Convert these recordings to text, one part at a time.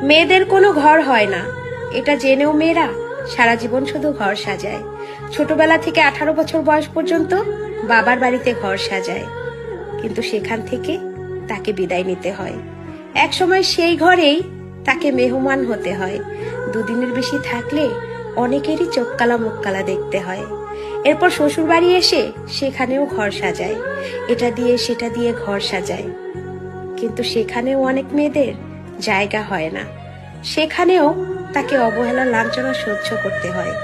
মেয়েদের কোনো ঘর হয় না, এটা জেনেও মেয়েরা সারা জীবন শুধু ঘর সাজায়। ছোটবেলা থেকে 18 বছর বয়স পর্যন্ত বাবার বাড়িতে ঘর সাজায়, কিন্তু সেখান থেকে তাকে বিদায় নিতে হয়। একসময় সেই ঘরেই তাকে মেহমান হতে হয়। দুদিনের বেশি থাকলে অনেকেরই চোখ কালা মুখ কালা দেখতে হয়। এরপর শ্বশুর বাড়ি এসে সেখানেও ঘর সাজায়, এটা দিয়ে সেটা দিয়ে ঘর সাজায়, কিন্তু সেখানেও অনেক মেয়েদের জায়গা হয় না। সেখানেও তাকে অবহেলা লাঞ্ছনা সহ্য করতে হয়।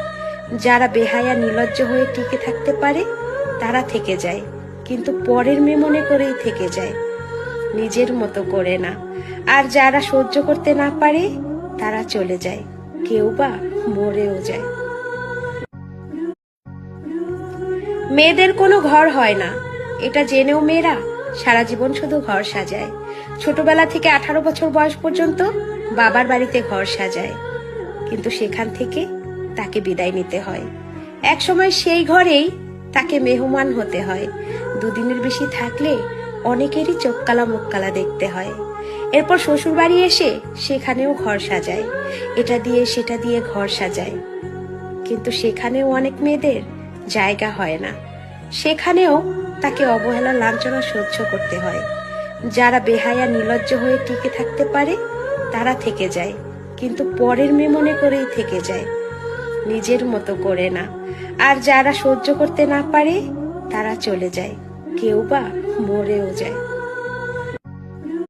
যারা বেহায়া নির্লজ্জ হয়ে টিকে থাকতে পারে তারা থেকে যায়, কিন্তু পরের মেয়ে মনে করেই থেকে যায়, নিজের মতো করে না। আর যারা সহ্য করতে না পারে তারা চলে যায়, কেউ বা মরেও যায়। মেয়েদের কোনো ঘর হয় না, এটা জেনেও মেয়েরা সারা জীবন শুধু ঘর সাজায়। ছোটবেলা থেকে 18 বছর বয়স পর্যন্ত বাবার বাড়িতে ঘর সাজায়, কিন্তু সেখান থেকে তাকে বিদায় নিতে হয়। একসময় সেই ঘরেই তাকে মেহমান হতে হয়। দুদিনের বেশি থাকলে অনেকেরই চোখ কালা মুখ কালা দেখতে হয়। এরপর শ্বশুর বাড়ি এসে সেখানেও ঘর সাজায়, এটা দিয়ে সেটা দিয়ে ঘর সাজায়, কিন্তু সেখানেও অনেক মেয়েদের জায়গা হয় না। সেখানেও তাকে অবহেলা লাঞ্ছনা সহ্য করতে হয়। যারা বেহায়া নির্লজ্জ হয়ে টিকে থাকতে পারে তারা থেকে যায়, কিন্তু পরের মেয়ে মনে করেই থেকে যায়, নিজের মতো করে না। আর যারা সহ্য করতে না পারে তারা চলে যায়, কেউ বা মরেও যায়।